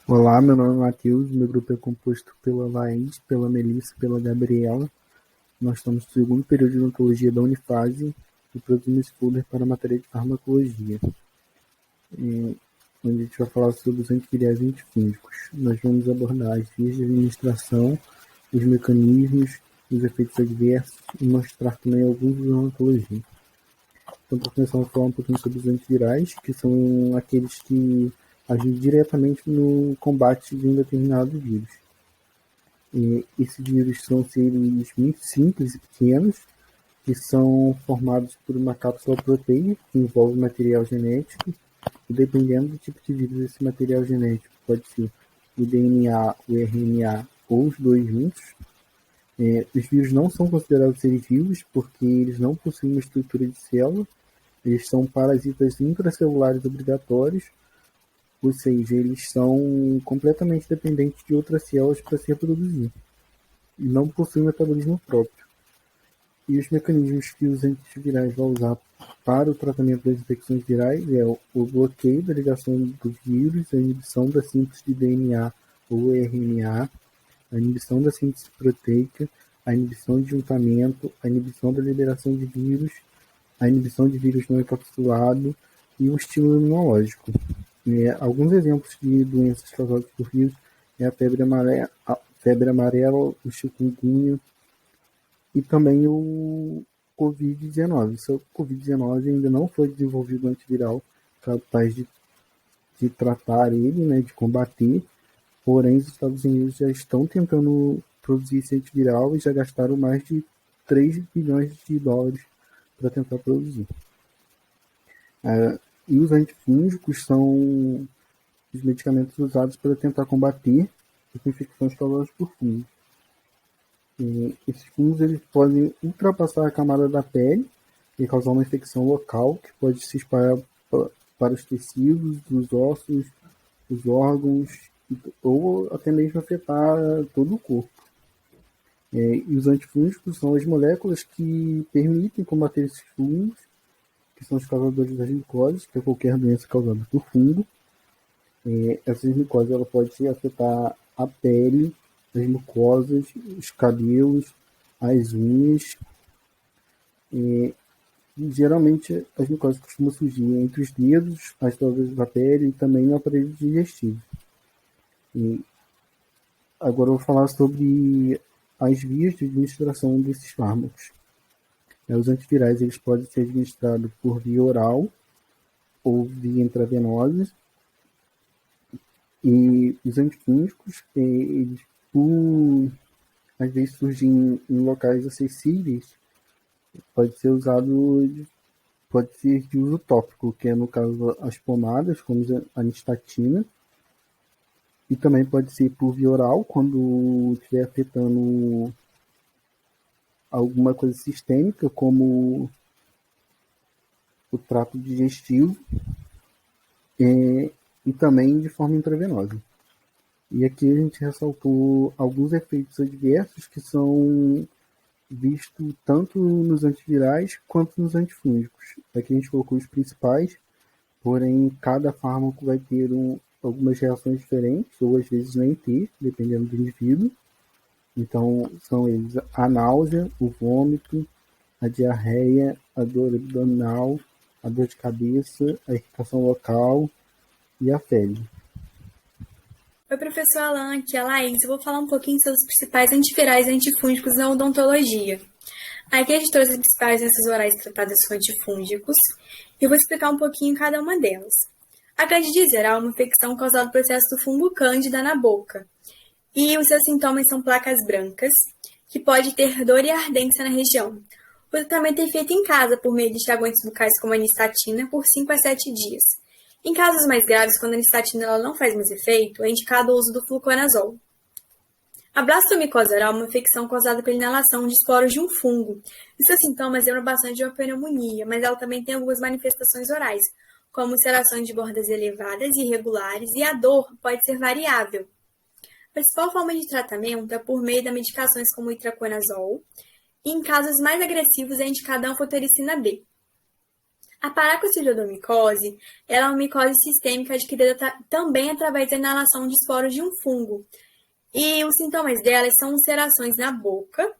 Olá, meu nome é Matheus, meu grupo é composto pela Laís, pela Melissa e pela Gabriela. Nós estamos no segundo período de odontologia da Unifase e produzimos folder para a matéria de farmacologia, onde a gente vai falar sobre os antivirais e antifúngicos. Nós vamos abordar as vias de administração, os mecanismos, os efeitos adversos e mostrar também alguns da odontologia. Então, para começar, vamos falar um pouquinho sobre os antivirais, que são aqueles que agem diretamente no combate de um determinado vírus. Esses vírus são seres muito simples e pequenos, que são formados por uma cápsula proteica que envolve material genético, e dependendo do tipo de vírus, esse material genético pode ser o DNA, o RNA ou os dois juntos. Os vírus não são considerados seres vivos porque eles não possuem uma estrutura de célula, eles são parasitas intracelulares obrigatórios, ou seja, eles são completamente dependentes de outras células para se reproduzir e não possuem metabolismo próprio. E os mecanismos que os antivirais vão usar para o tratamento das infecções virais é o bloqueio da ligação do vírus, a inibição da síntese de DNA ou RNA, a inibição da síntese proteica, a inibição de juntamento, a inibição da liberação de vírus, a inibição de vírus não encapsulado e o estímulo imunológico. Alguns exemplos de doenças causadas por vírus é a febre amarela, o chikungunya e também o Covid-19. O Covid-19 ainda não foi desenvolvido um antiviral capaz de tratar ele, né, de combater, porém os Estados Unidos já estão tentando produzir esse antiviral e já gastaram mais de 3 bilhões de dólares para tentar produzir. E os antifúngicos são os medicamentos usados para tentar combater as infecções causadas por fungos. Esses fungos eles podem ultrapassar a camada da pele e causar uma infecção local que pode se espalhar para os tecidos, os ossos, os órgãos ou até mesmo afetar todo o corpo. E os antifúngicos são as moléculas que permitem combater esses fungos, que são os causadores das micoses, que é qualquer doença causada por fungo. Essas micoses ela pode afetar a pele, as mucosas, os cabelos, as unhas. Geralmente as micoses costumam surgir entre os dedos, as dobras da pele e também no aparelho digestivo. Agora eu vou falar sobre as vias de administração desses fármacos. Os antivirais eles podem ser administrados por via oral ou via intravenosa. E os antifúngicos, eles, às vezes, surgem em locais acessíveis, pode ser de uso tópico, que é, no caso, as pomadas, como a anistatina, e também pode ser por via oral, quando estiver afetando alguma coisa sistêmica, como o trato digestivo, e também de forma intravenosa. E aqui a gente ressaltou alguns efeitos adversos que são vistos tanto nos antivirais quanto nos antifúngicos. Aqui a gente colocou os principais, porém cada fármaco vai ter algumas reações diferentes, ou às vezes nem ter, dependendo do indivíduo. Então são eles a náusea, o vômito, a diarreia, a dor abdominal, a dor de cabeça, a irritação local e a febre. Oi, professor Alan, aqui é a Laís. Eu vou falar um pouquinho sobre os principais antivirais e antifúngicos na odontologia. Aqui a gente trouxe as principais doenças orais tratadas com antifúngicos e eu vou explicar um pouquinho cada uma delas. A candidíase oral é uma infecção causada pelo excesso do fungo cândida na boca. E os seus sintomas são placas brancas, que pode ter dor e ardência na região. O tratamento é feito em casa por meio de enxaguantes bucais como a anistatina por 5 a 7 dias. Em casos mais graves, quando a anistatina ela não faz mais efeito, é indicado o uso do fluconazol. A blastomicose oral é uma infecção causada pela inalação de esporos de um fungo. E seus sintomas lembram bastante de uma pneumonia, mas ela também tem algumas manifestações orais, como ulcerações de bordas elevadas e irregulares, e a dor pode ser variável. A principal forma de tratamento é por meio de medicações como o itraconazol, e em casos mais agressivos é indicada a anfotericina B. A paracoccidiodomicose ela é uma micose sistêmica adquirida também através da inalação de esporos de um fungo. E os sintomas dela são ulcerações na boca,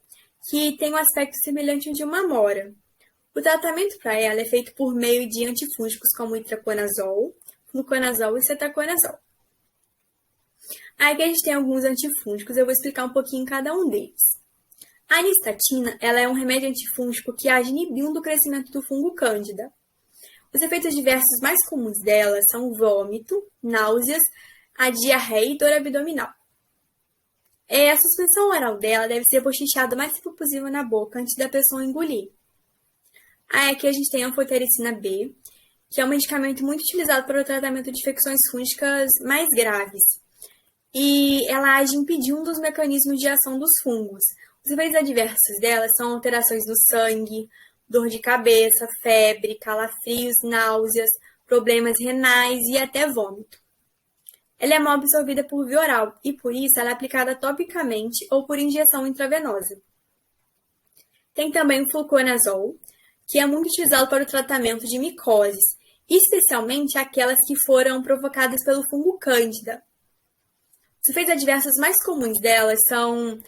que tem um aspecto semelhante ao de uma amora. O tratamento para ela é feito por meio de antifúngicos como itraconazol, fluconazol e cetaconazol. Aqui a gente tem alguns antifúngicos, eu vou explicar um pouquinho cada um deles. A anistatina ela é um remédio antifúngico que age inibindo o crescimento do fungo cândida. Os efeitos diversos mais comuns dela são o vômito, náuseas, a diarreia e dor abdominal. A suspensão oral dela deve ser bochechada o mais tempo possível na boca antes da pessoa engolir. Aqui a gente tem a anfotericina B, que é um medicamento muito utilizado para o tratamento de infecções fúngicas mais graves. E ela age impedindo um dos mecanismos de ação dos fungos. Os efeitos adversos dela são alterações no sangue, dor de cabeça, febre, calafrios, náuseas, problemas renais e até vômito. Ela é mal absorvida por via oral e, por isso, ela é aplicada topicamente ou por injeção intravenosa. Tem também o fluconazol, que é muito utilizado para o tratamento de micoses, especialmente aquelas que foram provocadas pelo fungo cândida. Os efeitos adversos mais comuns delas são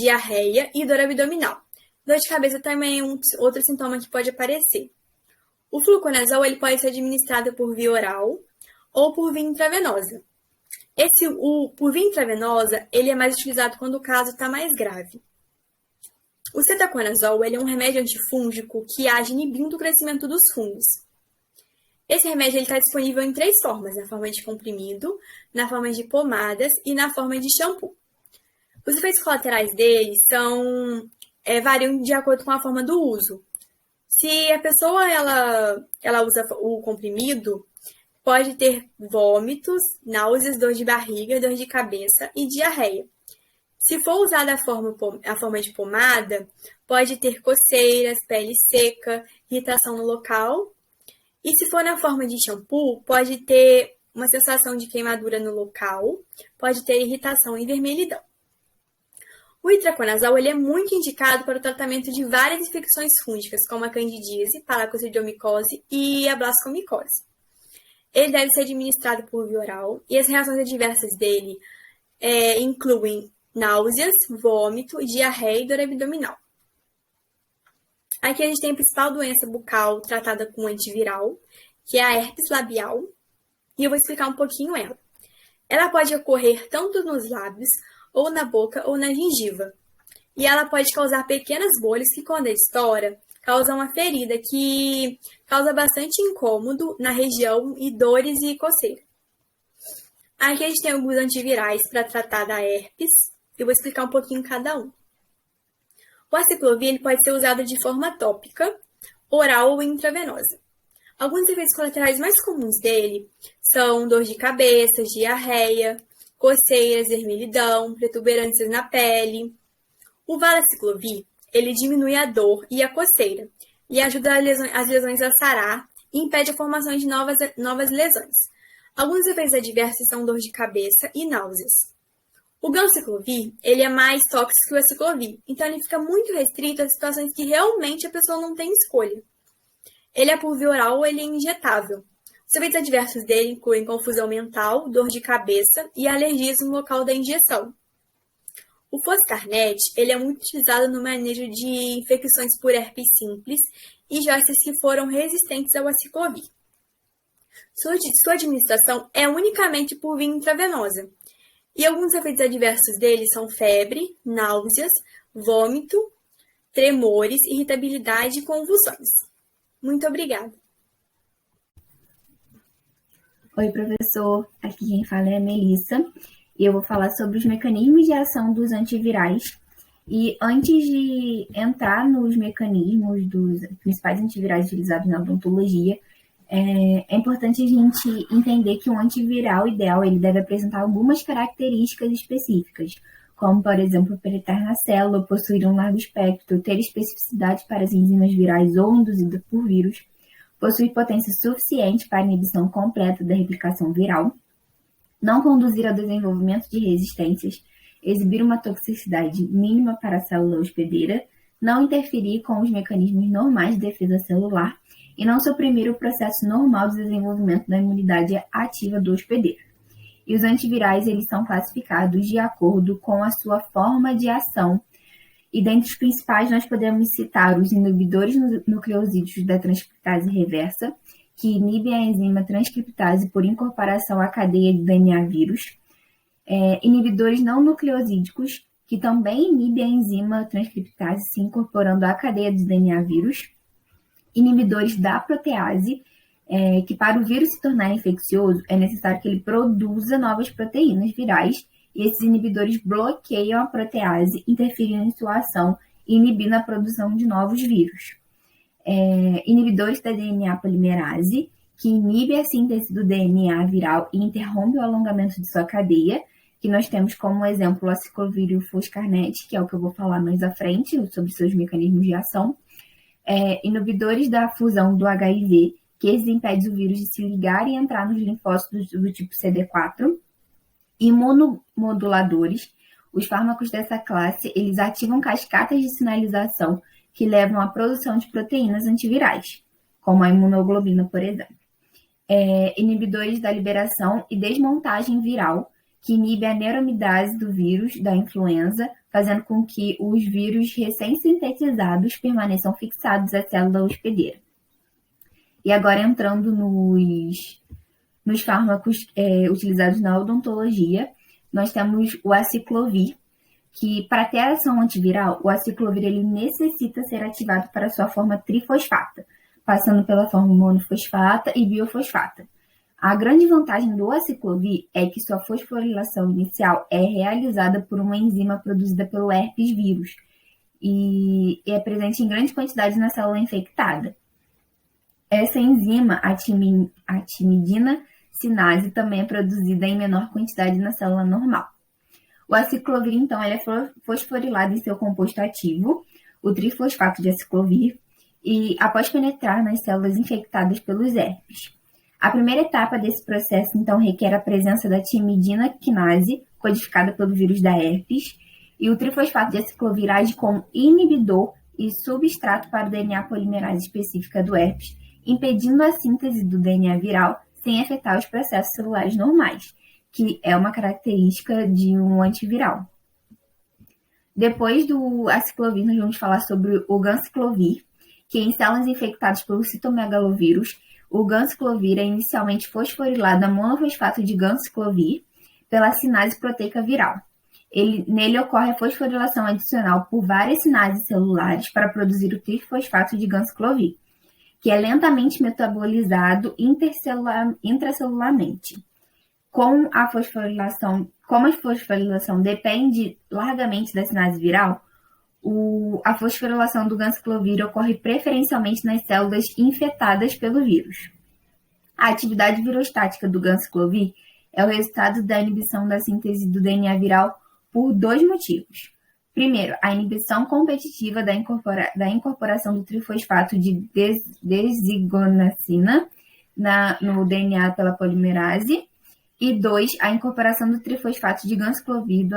diarreia e dor abdominal. Dor de cabeça também é outro sintoma que pode aparecer. O fluconazol ele pode ser administrado por via oral ou por via intravenosa. Por via intravenosa, ele é mais utilizado quando o caso está mais grave. O cetaconazol ele é um remédio antifúngico que age inibindo o crescimento dos fungos. Esse remédio está disponível em 3 formas, na forma de comprimido, na forma de pomadas e na forma de shampoo. Os efeitos colaterais dele variam de acordo com a forma do uso. Se a pessoa ela usa o comprimido, pode ter vômitos, náuseas, dor de barriga, dor de cabeça e diarreia. Se for usada a forma de pomada, pode ter coceiras, pele seca, irritação no local. E se for na forma de shampoo, pode ter uma sensação de queimadura no local, pode ter irritação e vermelhidão. O itraconazol ele é muito indicado para o tratamento de várias infecções fúngicas, como a candidíase, paracoccidiodomicose e a blascomicose. Ele deve ser administrado por via oral e as reações adversas dele incluem náuseas, vômito, diarreia e dor abdominal. Aqui a gente tem a principal doença bucal tratada com antiviral, que é a herpes labial, e eu vou explicar um pouquinho ela. Ela pode ocorrer tanto nos lábios, ou na boca, ou na gengiva. E ela pode causar pequenas bolhas que, quando estoura, causa uma ferida que causa bastante incômodo na região e dores e coceira. Aqui a gente tem alguns antivirais para tratar da herpes. Eu vou explicar um pouquinho cada um. O aciclovir ele pode ser usado de forma tópica, oral ou intravenosa. Alguns efeitos colaterais mais comuns dele são dor de cabeça, diarreia, coceiras, vermelhidão, protuberâncias na pele. O valaciclovir ele diminui a dor e a coceira e ajuda as lesões a sarar e impede a formação de novas lesões. Alguns efeitos adversos são dor de cabeça e náuseas. O ganciclovir, ele é mais tóxico que o aciclovir, então ele fica muito restrito a situações que realmente a pessoa não tem escolha. Ele é por via oral ou ele é injetável. Os efeitos adversos dele incluem confusão mental, dor de cabeça e alergias no local da injeção. O foscarnet, ele é muito utilizado no manejo de infecções por herpes simples e joias que foram resistentes ao aciclovir. Sua administração é unicamente por via intravenosa. E alguns efeitos adversos dele são febre, náuseas, vômito, tremores, irritabilidade e convulsões. Muito obrigada. Oi, professor. Aqui quem fala é a Melissa. E eu vou falar sobre os mecanismos de ação dos antivirais. E antes de entrar nos mecanismos dos principais antivirais utilizados na odontologia, é importante a gente entender que um antiviral ideal ele deve apresentar algumas características específicas, como, por exemplo, penetrar na célula, possuir um largo espectro, ter especificidade para as enzimas virais ou induzida por vírus, possuir potência suficiente para a inibição completa da replicação viral, não conduzir ao desenvolvimento de resistências, exibir uma toxicidade mínima para a célula hospedeira, não interferir com os mecanismos normais de defesa celular e não suprimir o processo normal de desenvolvimento da imunidade ativa do hospedeiro. E os antivirais, eles são classificados de acordo com a sua forma de ação. E dentre os principais, nós podemos citar os inibidores nucleosídeos da transcriptase reversa, que inibem a enzima transcriptase por incorporação à cadeia de DNA vírus. Inibidores não nucleosídicos, que também inibem a enzima transcriptase se incorporando à cadeia de DNA vírus. Inibidores da protease, que para o vírus se tornar infeccioso, é necessário que ele produza novas proteínas virais, e esses inibidores bloqueiam a protease, interferindo em sua ação e inibindo a produção de novos vírus. Inibidores da DNA polimerase, que inibe a síntese do DNA viral e interrompe o alongamento de sua cadeia, que nós temos como exemplo o aciclovir e o foscarnet, que é o que eu vou falar mais à frente, sobre seus mecanismos de ação. Inibidores da fusão do HIV, que esses impedem o vírus de se ligar e entrar nos linfócitos do tipo CD4. Imunomoduladores, os fármacos dessa classe, eles ativam cascatas de sinalização que levam à produção de proteínas antivirais, como a imunoglobina, por exemplo. Inibidores da liberação e desmontagem viral, que inibe a neuraminidase do vírus da influenza, fazendo com que os vírus recém-sintetizados permaneçam fixados à célula hospedeira. E agora entrando nos fármacos utilizados na odontologia, nós temos o aciclovir, que para ter ação antiviral, o aciclovir ele necessita ser ativado para sua forma trifosfata, passando pela forma monofosfata e biofosfata. A grande vantagem do aciclovir é que sua fosforilação inicial é realizada por uma enzima produzida pelo herpes vírus e é presente em grande quantidade na célula infectada. Essa enzima, a timidina sinase, também é produzida em menor quantidade na célula normal. O aciclovir, então, ele é fosforilado em seu composto ativo, o trifosfato de aciclovir, e após penetrar nas células infectadas pelos herpes. A primeira etapa desse processo, então, requer a presença da timidina quinase, codificada pelo vírus da herpes, e o trifosfato de aciclovir age como inibidor e substrato para o DNA polimerase específica do herpes, impedindo a síntese do DNA viral sem afetar os processos celulares normais, que é uma característica de um antiviral. Depois do aciclovir, nós vamos falar sobre o ganciclovir, que em células infectadas pelo citomegalovírus, o ganciclovir é inicialmente fosforilado a monofosfato de ganciclovir pela sinase proteica viral. Nele ocorre a fosforilação adicional por várias sinases celulares para produzir o trifosfato de ganciclovir, que é lentamente metabolizado intracelularmente. Como a fosforilação depende largamente da sinase viral, a fosforilação do ganciclovir ocorre preferencialmente nas células infectadas pelo vírus. A atividade virostática do ganciclovir é o resultado da inibição da síntese do DNA viral por dois motivos. Primeiro, a inibição competitiva da incorporação do trifosfato de desigonacina no DNA pela polimerase. E dois, a incorporação do trifosfato de ganciclovir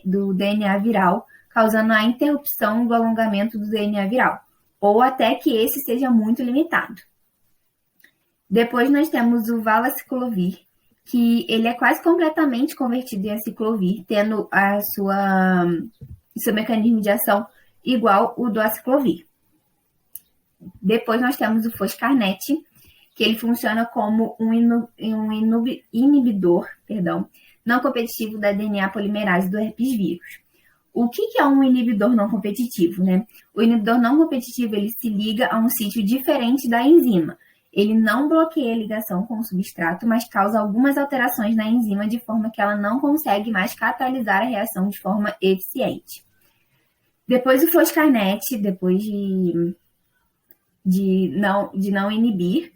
do DNA viral, causando a interrupção do alongamento do DNA viral, ou até que esse seja muito limitado. Depois nós temos o valaciclovir, que ele é quase completamente convertido em aciclovir, tendo seu mecanismo de ação igual o do aciclovir. Depois nós temos o foscarnet, que ele funciona como um inibidor não competitivo da DNA polimerase do herpes vírus. O que é um inibidor não competitivo, né? O inibidor não competitivo ele se liga a um sítio diferente da enzima. Ele não bloqueia a ligação com o substrato, mas causa algumas alterações na enzima de forma que ela não consegue mais catalisar a reação de forma eficiente. Depois o foscarnet, depois de não inibir,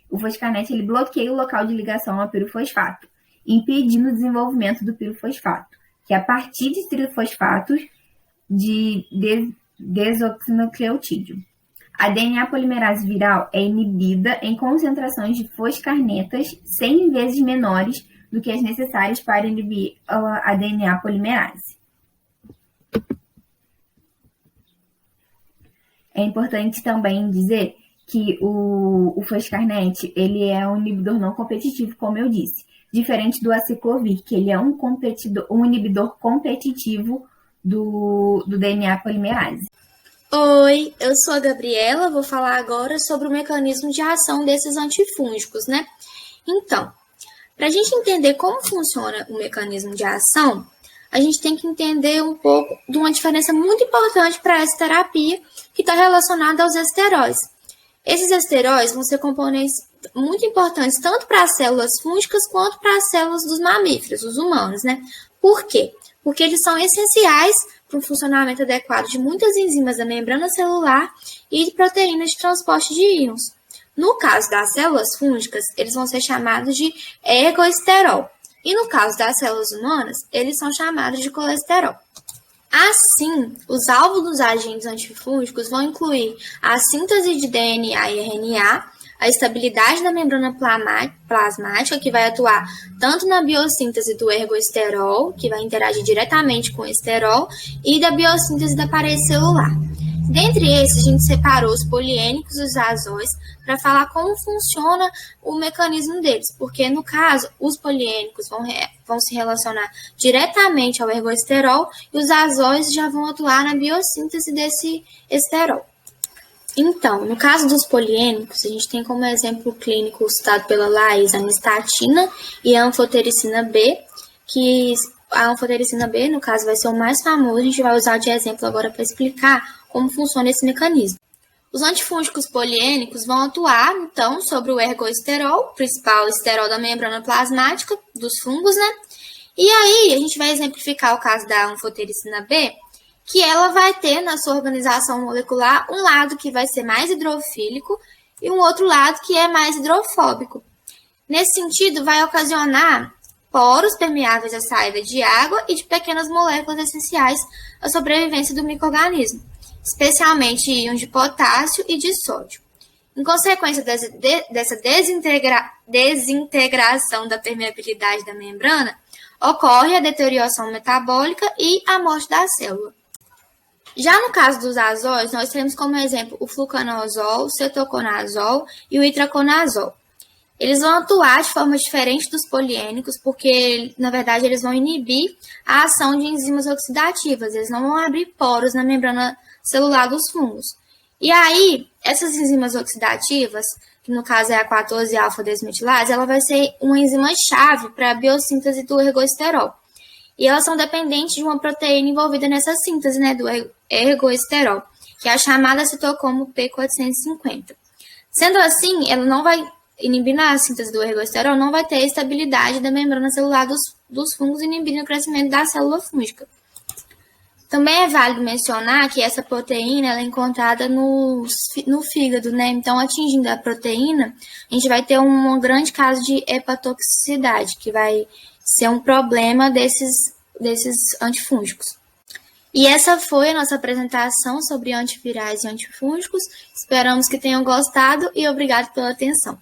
o foscarnet ele bloqueia o local de ligação ao pirofosfato, impedindo o desenvolvimento do pirofosfato, que é a partir de trifosfatos de desoxinucleotídeo. A DNA polimerase viral é inibida em concentrações de foscarnetas 100 vezes menores do que as necessárias para inibir a DNA polimerase. É importante também dizer que o foscarnet, ele é um inibidor não competitivo, como eu disse, diferente do aciclovir, que ele é um inibidor competitivo do DNA polimerase. Oi, eu sou a Gabriela, vou falar agora sobre o mecanismo de ação desses antifúngicos, né? Então, para a gente entender como funciona o mecanismo de ação, a gente tem que entender um pouco de uma diferença muito importante para essa terapia que está relacionada aos esteróis. Esses esteróis vão ser componentes muito importantes tanto para as células fúngicas quanto para as células dos mamíferos, os humanos, né? Por quê? Porque eles são essenciais para o funcionamento adequado de muitas enzimas da membrana celular e de proteínas de transporte de íons. No caso das células fúngicas, eles vão ser chamados de ergosterol. E no caso das células humanas, eles são chamados de colesterol. Assim, os alvos dos agentes antifúngicos vão incluir a síntese de DNA e RNA, a estabilidade da membrana plasmática, que vai atuar tanto na biossíntese do ergosterol, que vai interagir diretamente com o esterol, e da biossíntese da parede celular. Dentre esses, a gente separou os poliênicos e os azóis para falar como funciona o mecanismo deles, porque, no caso, os poliênicos vão se relacionar diretamente ao ergosterol e os azóis já vão atuar na biossíntese desse esterol. Então, no caso dos poliênicos, a gente tem como exemplo clínico citado pela Laís a anistatina e a anfotericina B, que a anfotericina B, no caso, vai ser o mais famoso, a gente vai usar de exemplo agora para explicar como funciona esse mecanismo. Os antifúngicos poliênicos vão atuar, então, sobre o ergosterol, principal esterol da membrana plasmática dos fungos, né? E aí, a gente vai exemplificar o caso da anfotericina B, que ela vai ter na sua organização molecular um lado que vai ser mais hidrofílico e um outro lado que é mais hidrofóbico. Nesse sentido, vai ocasionar poros permeáveis à saída de água e de pequenas moléculas essenciais à sobrevivência do micro-organismo, especialmente íons de potássio e de sódio. Em consequência dessa desintegração da permeabilidade da membrana, ocorre a deterioração metabólica e a morte da célula. Já no caso dos azóis, nós temos como exemplo o fluconazol, o cetoconazol e o itraconazol. Eles vão atuar de forma diferente dos poliênicos, porque, na verdade, eles vão inibir a ação de enzimas oxidativas. Eles não vão abrir poros na membrana celular dos fungos. E aí, essas enzimas oxidativas, que no caso é a 14-alfa-desmetilase, ela vai ser uma enzima-chave para a biossíntese do ergosterol. E elas são dependentes de uma proteína envolvida nessa síntese, né, do ergosterol, que é a chamada citocromo P450. Sendo assim, ela não vai inibindo a síntese do ergosterol, não vai ter a estabilidade da membrana celular dos fungos, inibindo o crescimento da célula fúngica. Também é válido mencionar que essa proteína ela é encontrada no fígado, né? Então, atingindo a proteína, a gente vai ter um grande caso de hepatotoxicidade, que vai ser um problema desses antifúngicos. E essa foi a nossa apresentação sobre antivirais e antifúngicos. Esperamos que tenham gostado e obrigado pela atenção.